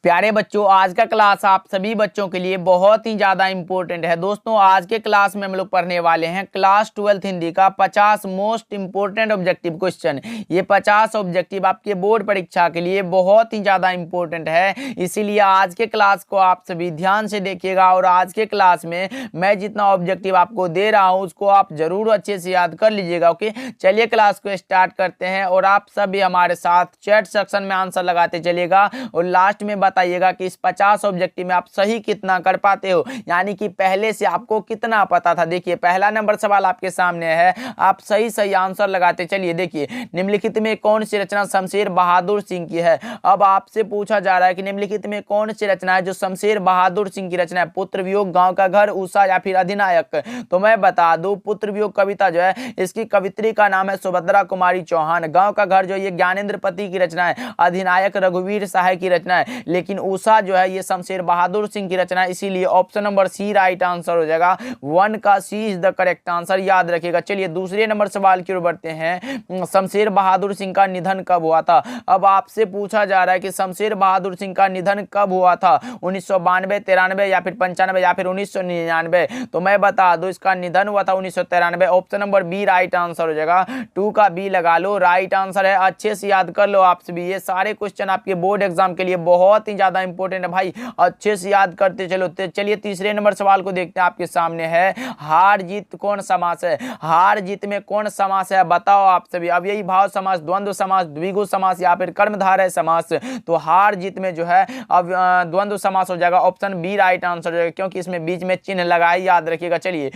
प्यारे बच्चों, आज का क्लास आप सभी बच्चों के लिए बहुत ही ज्यादा इंपॉर्टेंट है। दोस्तों, आज के क्लास में हम लोग पढ़ने वाले हैं क्लास 12th हिंदी का 50 मोस्ट इंपॉर्टेंट ऑब्जेक्टिव क्वेश्चन। ये 50 ऑब्जेक्टिव आपके बोर्ड परीक्षा के लिए बहुत ही ज्यादा इंपॉर्टेंट है, इसीलिए आज के क्लास को आप सभी ध्यान से देखिएगा। और आज के क्लास में मैं जितना ऑब्जेक्टिव आपको दे रहा हूँ उसको आप जरूर अच्छे से याद कर लीजिएगा। ओके, चलिए क्लास को स्टार्ट करते हैं और आप सभी हमारे साथ चैट सेक्शन में आंसर लगाते चलिएगा और लास्ट में बताइएगा कि इस 50 ऑब्जेक्टिव में आप सही कितना कर पाते हो, यानी कि पहले से आपको कितना पता था। देखिए, पहला नंबर सवाल आपके सामने है, आप सही सही आंसर लगाते चलिए। देखिए, निम्नलिखित में कौन सी रचना शमशेर बहादुर सिंह की है। अब आपसे पूछा जा रहा है कि निम्नलिखित में कौन सी रचना है जो शमशेर बहादुर सिंह की रचना है। पुत्र वियोग, गांव का घर, उषा या फिर अधिनायक। तो मैं बता दूं, पुत्र वियोग कविता जो है इसकी कवित्री का नाम है सुभद्रा कुमारी चौहान। गांव का घर जो ये ज्ञानेंद्र पति की रचना है। अधिनायक रघुवीर सहाय की रचना है। लेकिन उषा जो है ये शमशेर बहादुर सिंह की रचना है, इसीलिए option number C right answer हो जाएगा। 1 का C is the correct answer, याद रखिएगा। चलिए दूसरे नंबर सवाल की ओर बढ़ते हैं। शमशेर बहादुर सिंह का निधन कब हुआ था। अब आपसे पूछा जा रहा है कि शमशेर बहादुर सिंह का निधन कब हुआ था, 1992, 93 या फिर 95 या फिर 1999। तो मैं बता दूं, इसका निधन हुआ था 1993। Option number B right answer हो जाएगा। 2 का बी लगा लो, राइट आंसर है। अच्छे से याद कर लो आप सभी, ये सारे क्वेश्चन आपके बोर्ड एग्जाम के लिए बहुत ही ज्यादा इंपॉर्टेंट है भाई, अच्छे से याद करते चलो। चलिए तीसरे नंबर सवाल को देखते हैं, आपके सामने है हार जीत कौन समास है। हार जीत में कौन समास है बताओ आप सभी। अब यही भाव समास, द्वंद्व समास, द्विगु समास या फिर कर्मधारय समास। तो हार जीत में जो है अब द्वंद्व समास हो जाएगा। ऑप्शन बी राइट आंसर हो जाएगा, क्योंकि इसमें बीच में चिन्ह लगाए, याद रखिएगा। चलिए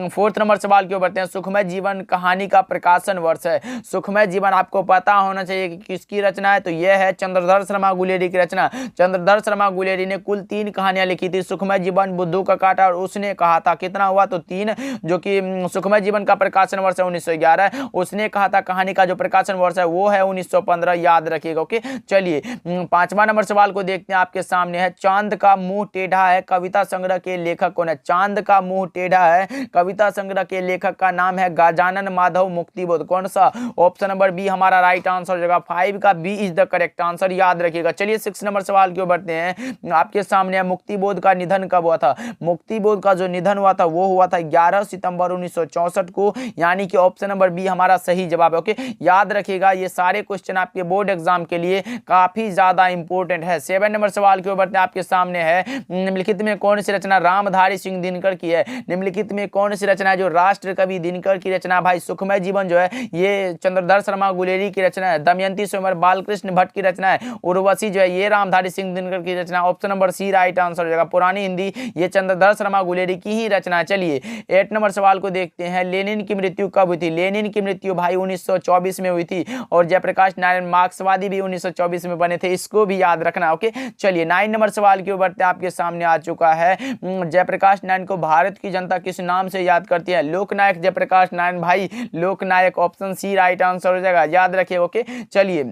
फोर्थ नंबर सवाल की ओर बढ़ते हैं। सुखमय जीवन कहानी का प्रकाशन वर्ष है। सुखमय जीवन आपको पता होना चाहिए कि किसकी रचना है, तो यह है चंद्रधर शर्मा गुलेरी की रचना। चंद्रधर शर्मा गुलेरी ने कुल 3 कहानियां लिखी थी, सुखमय जीवन, बुद्धू का कांटा और उसने कहा था। कितना हुआ, तो 3, जो कि सुखमय जीवन का प्रकाशन वर्ष है 1911। उसने कहा था कहानी का जो प्रकाशन वर्ष है वो है 1915, याद रखिएगा। ओके, चलिए 5वां नंबर सवाल को देखते हैं, आपके सामने है चांद का मुंह टेढ़ा है कविता संग्रह के लेखक कौन है। चांद का मुंह टेढ़ा है कविता संग्रह के लेखक का नाम है गजानन माधव मुक्तिबोध। कौन सा, ऑप्शन नंबर बी हमारा राइट आंसर हो जाएगा। 5 का B is the correct answer, याद रखिएगा। चलिए 6 नंबर सवाल की ओर बढ़ते हैं, आपके सामने मुक्तिबोध का निधन कब हुआ था। मुक्तिबोध का जो निधन हुआ था वो हुआ था 11 सितंबर 1964 को, यानी कि ऑप्शन नंबर बी हमारा सही जवाब है। ओके, याद रखिएगा, ये सारे क्वेश्चन आपके बोर्ड एग्जाम के लिए काफी ज्यादा इंपॉर्टेंट है। 7 नंबर सवाल की ओर बढ़ते हैं, आपके सामने है निम्नलिखित में कौन सी रचना रामधारी सिंह दिनकर की है। निम्नलिखित में कौन सी रचना है जो राष्ट्र कवि दिनकर की रचना। भाई सुखमय जीवन जो है ये चंद्रधर शर्मा गुलेरी की रचना है। दमयंती स्वयंवर बालकृष्ण भट्ट की रचना है। उर्वशी जो है ये रामधारी सिंह दिनकर की रचना। Option number C right answer हो जाएगा। पुरानी हिंदी ये चंद्रधर शर्मा गुलेरी की ही रचना है। चलिए 8 नंबर सवाल को देखते हैं, लेनिन की मृत्यु कब हुई थी। लेनिन की मृत्यु भाई 1924 में हुई थी और जयप्रकाश नारायण मार्क्सवादी भी 1924 में बने थे, इसको भी याद रखना। ओके, चलिए 9 नंबर सवाल की ओर बढ़ते हैं, आपके सामने आ चुका है जयप्रकाश नारायण को भारत की जनता किस नाम से याद करती है। लोकनायक जयप्रकाश नारायण भाई, लोकनायक। ऑप्शन सी राइट आंसर हो जाएगा, याद रखिए। ओके, चलिए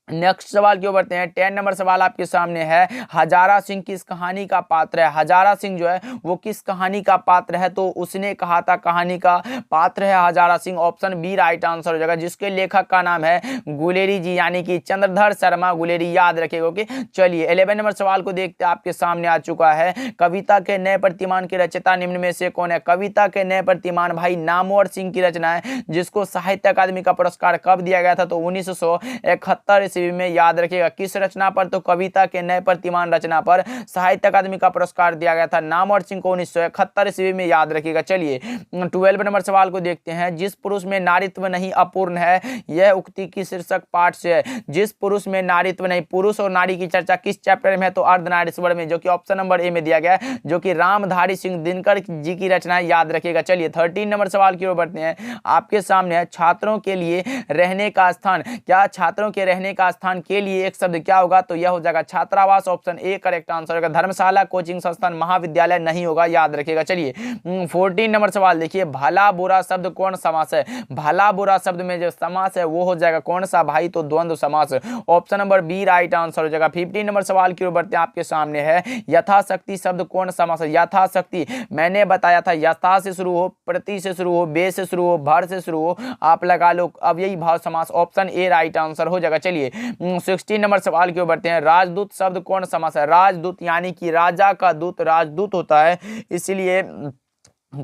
नेक्स्ट सवाल की ओर बढ़ते हैं। 10 नंबर सवाल आपके सामने है, हजारा सिंह किस कहानी का पात्र है। हजारा सिंह जो है वो किस कहानी का पात्र है, तो उसने कहा था कहानी का पात्र है Hazara Singh. Option B right answer हो जाएगा, जिसके लेखक का नाम है गुलेरी जी, यानी कि चंद्रधर शर्मा गुलेरी, याद रखिएगा। ओके, चलिए 11 नंबर सवाल को देखते हैं, आपके सामने आ चुका है, कविता के नए प्रतिमान के रचयिता निम्न में से कौन है। कविता के नए प्रतिमान भाई नामवर सिंह की रचना है, जिसको साहित्य अकादमी का पुरस्कार कब दिया गया था, तो 1971 ईस्वी में, याद रखिएगा। किस रचना पर, तो कविता के नए प्रतिमान रचना पर साहित्य अकादमी का पुरस्कार दिया गया था नामवर सिंह को 1971 ईस्वी में, याद रखिएगा। चलिए 12 नंबर सवाल को देखते हैं, जिस पुरुष में नारीत्व नहीं अपूर्ण है, यह उक्ति की शीर्षक पाठ से है। जिस पुरुष में नारीत्व नहीं, पुरुष और नारी की चर्चा किस चैप्टर में है, तो अर्धनारीश्वर में, जो कि ऑप्शन नंबर ए में दिया गया है, जो कि रामधारी सिंह दिनकर जी की रचना है, याद रखिएगा। चलिए 13 नंबर सवाल की ओर बढ़ते हैं, आपके सामने है छात्रों के लिए रहने का स्थान। क्या छात्रों के रहने का स्थान के लिए एक शब्द क्या होगा, तो यह हो जाएगा छात्रावास। ऑप्शन ए करेक्ट आंसर होगा। धर्मशाला, कोचिंग संस्थान, महाविद्यालय नहीं होगा, याद रखिएगा। चलिए 14 नंबर सवाल देखिए, भला बुरा शब्द कौन समास है। भला बुरा शब्द में जो समास है वो हो जाएगा कौन सा भाई, तो द्वंद्व समास। Option number B right answer हो जाएगा। 15 नंबर सवाल की ओर बढ़ते हैं, आपके सामने है यथाशक्ति शब्द कौन समास है। यथाशक्ति मैंने बताया था, यथा से शुरू हो, प्रति से शुरू हो, बे से शुरू हो, भर से शुरू हो, आप लगा लो। अब यही भाव समास, ऑप्शन ए राइट आंसर हो जाएगा। चलिए चलिए 16 नंबर सवाल की ओर बढ़ते हैं। राजदूत शब्द कौन समास है? राजदूत यानी कि राजा का दूत राजदूत होता है, इसलिए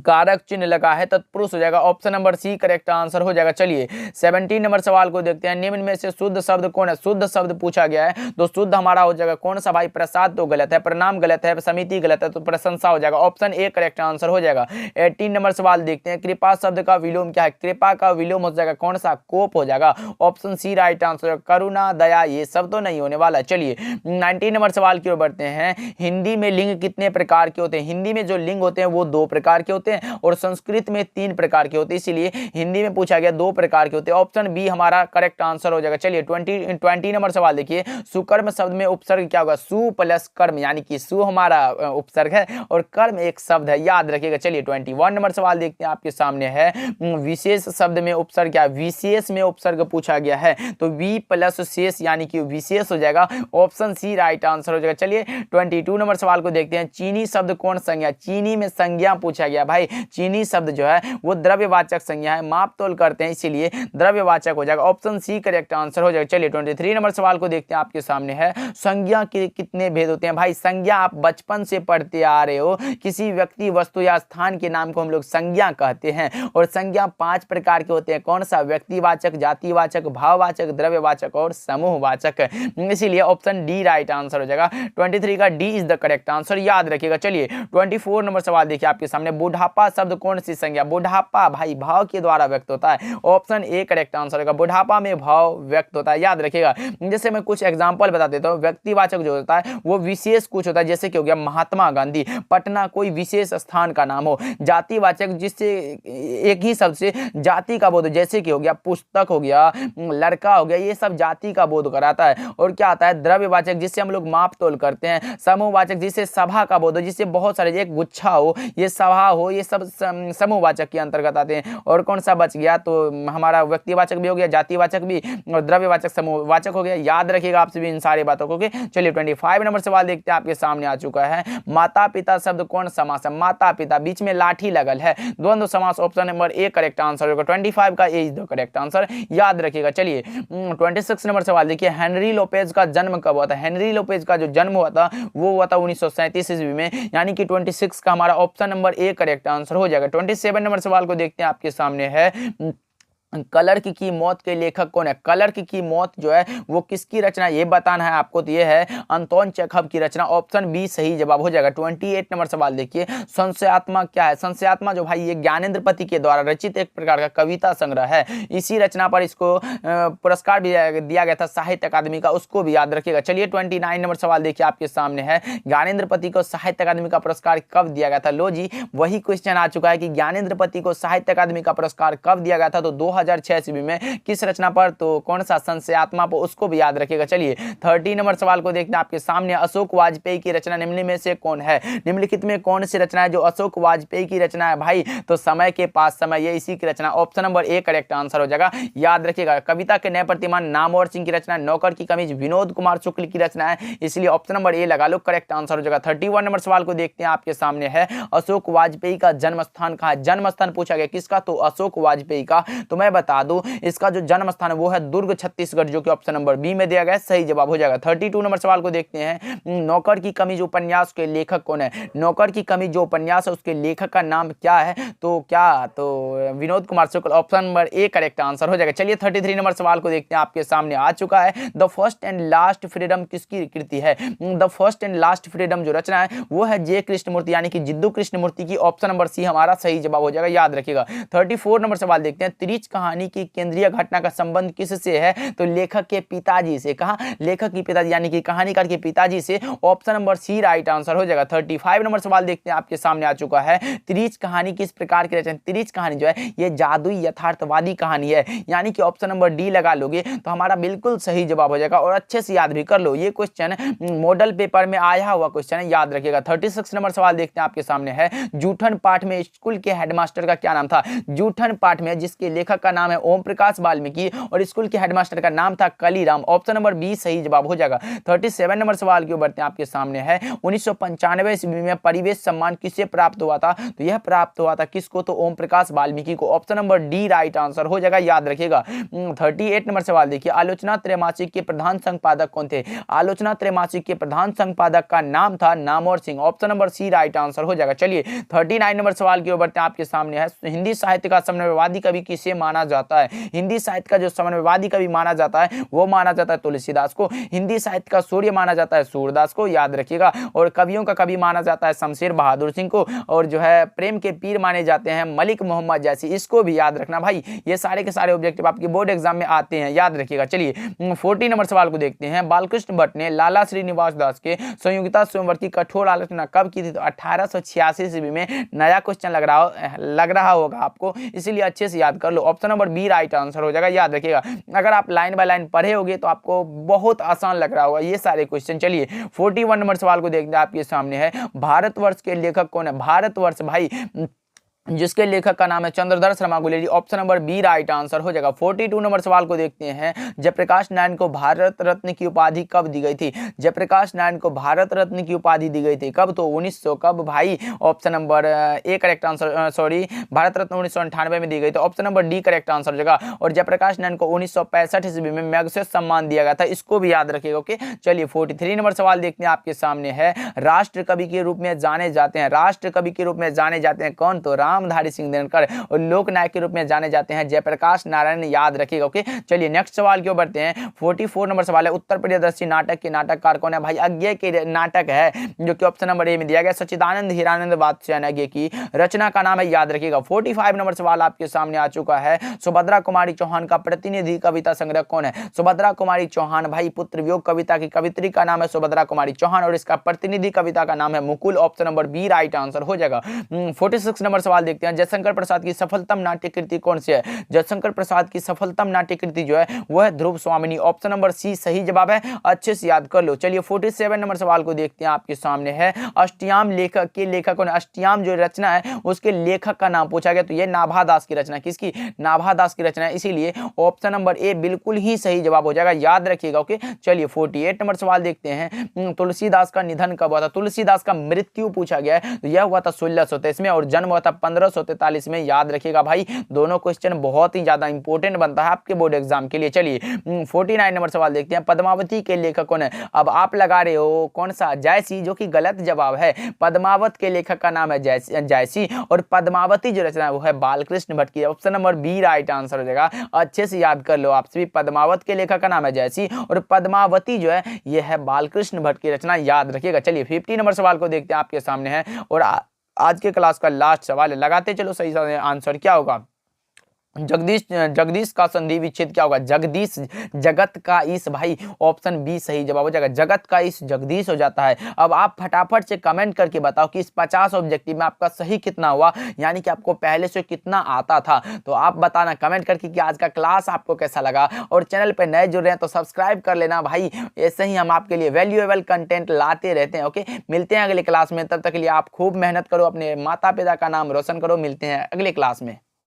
कारक चिन्ह लगा है, तत्पुरुष हो जाएगा। Option number C correct answer हो जाएगा। चलिए 17 नंबर सवाल को देखते हैं। निम्न में से शुद्ध शब्द कौन है? शुद्ध शब्द पूछा गया है तो शुद्ध हमारा हो जाएगा कौन सा भाई? प्रसाद तो गलत है, प्रणाम गलत है, समिति गलत है, तो प्रशंसा हो जाएगा। ऑप्शन ए करेक्ट आंसर हो जाएगा। 18 नंबर सवाल देखते हैं। कृपा शब्द का विलोम क्या है? कृपा का विलोम हो जाएगा कौन सा? कोप हो जाएगा। Option C right answer. करुणा, दया ये सब तो नहीं होने वाला। चलिए 19 नंबर सवाल की ओर बढ़ते हैं। हिंदी में लिंग कितने प्रकार के होते हैं? हिंदी में जो लिंग होते हैं वो 2 प्रकार के होते हैं और संस्कृत में 3 प्रकार के होते हैं, इसीलिए हिंदी में पूछा गया 2 प्रकार के होते हैं। ऑप्शन बी हमारा करेक्ट आंसर हो जाएगा। चलिए 20 नंबर सवाल देखिए। सुकर्म शब्द में उपसर्ग क्या होगा? सु प्लस कर्म, यानी कि सु हमारा उपसर्ग है और कर्म एक शब्द है, याद रखिएगा। चलिए 21 नंबर सवाल देखते हैं, आपके सामने है। विशेष शब्द में उपसर्ग क्या है? विशेष में उपसर्ग पूछा गया है तो वी प्लस शेष यानी कि विशेष हो जाएगा। ऑप्शन सी राइट आंसर हो जाएगा। चलिए 22 नंबर सवाल को देखते हैं। चीनी शब्द कौन संज्ञा? चीनी में संज्ञा पूछा गया भाई। चीनी शब्द जो है वो द्रव्यवाचक संज्ञा है, माप तोल करते हैं, इसीलिए द्रव्यवाचक हो जाएगा। ऑप्शन सी करेक्ट आंसर हो जाएगा। चलिए 23 नंबर सवाल को देखते हैं, आपके सामने है। संज्ञा के कितने भेद होते हैं? भाई संज्ञा आप बचपन से पढ़ते आ रहे हो, किसी व्यक्ति वस्तु या स्थान के नाम को हम लोग संज्ञा कहते हैं और संज्ञा 5 प्रकार के होते हैं। कौन सा? व्यक्तिवाचक, जातिवाचक, भाववाचक, द्रव्यवाचक और समूहवाचक। इसीलिए ऑप्शन डी राइट आंसर हो जाएगा। 23 का D is the correct answer, याद रखिएगा। चलिए 24 नंबर सवाल देखिए, आपके सामने। बुढ़ापा शब्द कौन सी संज्ञा? बुढ़ापा भाई भाव के द्वारा व्यक्त होता है। ऑप्शन ए करेक्ट आंसर होगा। बुढ़ापा में भाव व्यक्त होता है, याद रखिएगा। जैसे मैं कुछ एग्जांपल बता देता हूँ। व्यक्तिवाचक जो होता है वो विशेष कुछ होता है, जैसे कि हो गया महात्मा गांधी, पटना कोई विशेष स्थान का नाम हो। जातिवाचक जिससे एक ही शब्द से जाति का बोध, जैसे कि हो गया पुस्तक हो गया, लड़का हो गया, ये सब जाति का बोध कराता है। और क्या आता है? द्रव्यवाचक जिससे हम लोग माप तोल करते हैं। समूहवाचक जिससे सभा का बोध हो, जिससे बहुत सारे एक गुच्छा हो, ये सभा हो, ये सब समूहवाचक के अंतर्गत आते हैं। और कौन सा बच गया? तो हमारा व्यक्तिवाचक भी हो गया, जातिवाचक भी और द्रव्यवाचक समूहवाचक हो गया, याद रखिएगा आप सभी इन सारी बातों को। चलिए 25 नंबर सवाल देखते हैं, आपके सामने आ चुका है। माता पिता शब्द कौन समास है? माता पिता बीच में लाठी लगल है, द्वंद्व समास। Option number A correct answer होगा। 25 का ए इज द करेक्ट आंसर, याद रखिएगा। चलिए 26 नंबर सवाल देखिए। हेनरी लोपेज का जन्म कब हुआ था? हेनरी लोपेज का जो जन्म हुआ था वो हुआ था 1937 ईस्वी में, यानी कि 26 का हमारा option number A correct answer हो जाएगा। 27 नंबर सवाल को देखते हैं, आपके सामने है। क्लर्क की मौत के लेखक कौन है? क्लर्क की मौत जो है वो किसकी रचना, ये बताना है आपको। तो ये है अंतोन चेखव की रचना। ऑप्शन बी सही जवाब हो जाएगा। 28 नंबर सवाल देखिए। संशयात्मा क्या है? संशयात्मा जो भाई ये ज्ञानेंद्र पति के द्वारा रचित एक प्रकार का कविता संग्रह है। इसी रचना पर इसको पुरस्कार भी दिया गया था साहित्य अकादमी का, उसको भी याद रखिएगा। चलिए 29 नंबर सवाल देखिए, आपके सामने है। ज्ञानेंद्र पति को साहित्य अकादमी का पुरस्कार कब दिया गया था? लो जी वही क्वेश्चन आ चुका है कि ज्ञानेंद्र पति को साहित्य अकादमी का पुरस्कार कब दिया गया था? तो 2006 ईस्वी में। किस रचना पर? तो कौन सा? संशयात्मा पर, उसको भी याद रखिएगा। चलिए 30 नंबर सवाल को देखते हैं, आपके सामने। अशोक वाजपेयी की रचना निम्न में से कौन है? निम्नलिखित में कौन सी रचना है जो अशोक वाजपेयी की रचना है भाई? तो समय के पास समय, ये इसी की रचना। Option number A correct answer हो जाएगा, याद रखिएगा। कविता के नए प्रतिमान नामवर सिंह की रचना। नौकर की कमीज विनोद कुमार शुक्ल की रचना है, इसलिए ऑप्शन नंबर ए लगा लो, करेक्ट आंसर हो जाएगा। 31 नंबर सवाल को देखते हैं, आपके सामने है। अशोक वाजपेयी का जन्म स्थान कहाँ है? जन्म स्थान पूछा गया किसका? तो अशोक वाजपेयी का। तो मैं बता दूं इसका जो जन्म स्थान है वो है दुर्ग छत्तीसगढ़, जो कि ऑप्शन नंबर बी में दिया गया है, सही जवाब हो जाएगा। 32 नंबर सवाल को देखते हैं। नौकर की कमीज उपन्यास के लेखक कौन है? नौकर की कमीज जो उपन्यास है उसके लेखक का नाम क्या है? तो क्या? तो Vinod Kumar Shukla, option number A correct answer हो जाएगा। चलिए 33 नंबर सवाल को देखते हैं, आपके सामने आ चुका है। The first and last freedom किसकी कृति है? The first and last freedom जो रचना है वो है जे कृष्णमूर्ति, यानी कि जिद्दू कृष्णमूर्ति की। ऑप्शन नंबर सी हमारा सही जवाब हो जाएगा, याद रखिएगा। 34 नंबर सवाल देखते हैं। त्रिच कहानी की केंद्रीय घटना का संबंध किससे है? तो लेखक के पिताजी से। कहा? लेखक के पिताजी यानी कि कहानीकार के पिताजी से। Option number C right answer हो जाएगा। 35 नंबर सवाल देखते हैं, आपके सामने आ चुका है। त्रिच कहानी किस प्रकार की रचना? त्रिच कहानी जो है ये जादुई यथार्थवादी कहानी है, यानी कि ऑप्शन नंबर डी लगा लोगे तो हमारा बिल्कुल सही जवाब हो जाएगा। और अच्छे से याद भी कर लो, ये क्वेश्चन मॉडल पेपर में आया हुआ क्वेश्चन है, याद रखिएगा। 36 नंबर सवाल देखते हैं, आपके सामने है। जूठन पाठ में स्कूल के हेडमास्टर का क्या नाम था? जूठन पाठ में जिसके लेखक का का नाम है ओम प्रकाश वाल्मीकि और स्कूल के हेडमास्टर का नाम था कलीराम। ऑप्शन नंबर बी सही जवाब हो जाएगा। 37 नंबर सवाल की ओर बढ़ते हैं, आपके सामने है 1995 ईस्वी में परिवेश सम्मान किसे प्राप्त हुआ था? तो यह प्राप्त हुआ था किसको? तो ओम प्रकाश वाल्मीकि को। Option number D right answer हो जाएगा, याद रखिएगा। 38 नंबर सवाल देखिए, आलोचना त्रैमासिक के प्रधान संपादक कौन थे? आलोचना त्रैमासिक के प्रधान संपादक का नाम था Namvar Singh. Option number C right answer हो जाएगा। चलिए 39 नंबर सवाल की ओर बढ़ते हैं, आपके सामने है हिंदी साहित्य का समन्वयवादी कवि किसे माना जाता है? हिंदी साहित्य का जो समन्वयवादी कवि माना जाता है वो माना जाता है तुलसीदास को। हिंदी साहित्य का सूर्य माना जाता है सूरदास को, याद रखिएगा। और कवियों का कवि माना जाता है शमशेर बहादुर सिंह को। और जो है प्रेम के पीर माने जाते हैं मलिक मोहम्मद जैसी, इसको भी याद रखना भाई। ये सारे के सारे ऑब्जेक्टिव आपके बोर्ड एग्जाम में आते हैं, याद रखिएगा। चलिए 40 नंबर सवाल को देखते हैं। बालकृष्ण भट्ट ने लाला श्रीनिवास दास के संयोगिता स्वयंवर की कठोर आलोचना कब की थी? तो 1886 ईस्वी में। नया क्वेश्चन लग रहा होगा आपको, इसीलिए अच्छे से याद कर लो। Option number B right answer हो जाएगा, याद रखिएगा। अगर आप लाइन बाय लाइन पढ़े होगे तो आपको बहुत आसान लग रहा होगा ये सारे क्वेश्चन। चलिए 41 नंबर सवाल को देखते हैं, आपके सामने है भारतवर्ष के लेखक कौन है? भारतवर्ष भाई जिसके लेखक का नाम है Chandradhar Sharma Guleri. Option number B right answer हो जाएगा। 42 नंबर सवाल को देखते हैं, जयप्रकाश नारायण को भारत रत्न की उपाधि कब दी गई थी? जयप्रकाश नारायण को भारत रत्न की उपाधि दी गई थी कब? तो 1900 कब भाई? Option number A correct answer, sorry Bharat Ratna 1998 में दी गई थी। Option number D correct answer हो जाएगा। और जयप्रकाश नारायण को 1965 ईस्वी में मैग्सेसे सम्मान दिया गया था, इसको भी याद रखिएगा। ओके, चलिए 43 नंबर सवाल देखते हैं, आपके सामने है राष्ट्र कवि के रूप में जाने जाते हैं, राष्ट्र कवि के रूप में जाने जाते हैं कौन? तो रामधारी सिंह दिनकर। और लोक नायक के रूप में जाने जाते हैं जयप्रकाश नारायण, याद रखिएगा। ओके, चलिए नेक्स्ट सवाल की ओर बढ़ते हैं। 44 नंबर सवाल है, उत्तर प्रियदर्शी नाटक के नाटककार कौन है? भाई अज्ञे के नाटक है, जो कि ऑप्शन नंबर ए में दिया गया। सच्चिदानंद हीरानंद वात्स्यायन अज्ञे की रचना का नाम है, याद रखिएगा। 45 नंबर सवाल आपके सामने आ चुका है, सुभद्रा कुमारी चौहान का प्रतिनिधि कविता संग्रह कौन है? सुभद्रा कुमारी चौहान भाई पुत्र वियोग कविता की कवित्री का नाम है सुभद्रा कुमारी चौहान और इसका प्रतिनिधि कविता का नाम है Mukul. Option number B right answer हो जाएगा। 46 नंबर सवाल देखते हैं, जयशंकर प्रसाद की सफलतम नाट्य कृति कौन सी है? जयशंकर प्रसाद की सफलतम नाट्य कृति जो है वो है ध्रुव स्वामिनी। ऑप्शन नंबर सी सही जवाब है, अच्छे से याद कर लो। चलिए 47 नंबर सवाल को देखते हैं, आपके सामने है अष्टयाम लेखक के लेखक कौन है? अष्टयाम जो रचना है उसके लेखक का नाम पूछा गया, तो ये नाभा दास की रचना। किसकी? नाभा दास की रचना है, इसीलिए ऑप्शन नंबर ए बिल्कुल ही सही जवाब हो जाएगा, याद रखिएगा। ओके, चलिए 48 नंबर सवाल देखते हैं, तुलसीदास का निधन कब हुआ था? तुलसीदास का मृत्यु पूछा गया है, तो यह हुआ था 1623 में और जन्म हुआ था 1543 में, याद रखिएगा भाई। दोनों क्वेश्चन बहुत ही ज्यादा इंपॉर्टेंट बनता है आपके बोर्ड एग्जाम के लिए। चलिए 49 नंबर सवाल देखते हैं, पद्मावती के लेखक कौन है? अब आप लगा रहे हो कौन सा? जयसी, जो कि गलत जवाब है। पद्मावत के लेखक का नाम है जयसी और पद्मावती जो रचना है वो है बालकृष्ण भट्ट की। Option number B right answer हो जाएगा, अच्छे से याद कर लो आप सभी। पद्मावत के लेखक का नाम है जयसी और पद्मावती जो है ये है बालकृष्ण भट्ट की रचना, याद रखिएगा। चलिए 50 नंबर सवाल को देखते हैं, आपके सामने है और आज के क्लास का लास्ट सवाल है, लगाते चलो सही आंसर क्या होगा। जगदीश का संधि विच्छेद क्या होगा? जगदीश जगत का ईश भाई, ऑप्शन बी सही जवाब हो जाएगा। जगत का ईश जगदीश हो जाता है। अब आप फटाफट से कमेंट करके बताओ कि इस 50 ऑब्जेक्टिव में आपका सही कितना हुआ, यानी कि आपको पहले से कितना आता था। तो आप बताना कमेंट करके कि आज का क्लास आपको कैसा लगा। और चैनल पे नए जुड़ रहे हैं तो सब्सक्राइब कर लेना भाई, ऐसे ही हम आपके लिए वैल्यूएबल कंटेंट लाते रहते हैं। ओके, मिलते हैं अगले क्लास में, तब तक के लिए आप खूब मेहनत करो, अपने माता पिता का नाम रोशन करो। मिलते हैं अगले क्लास में।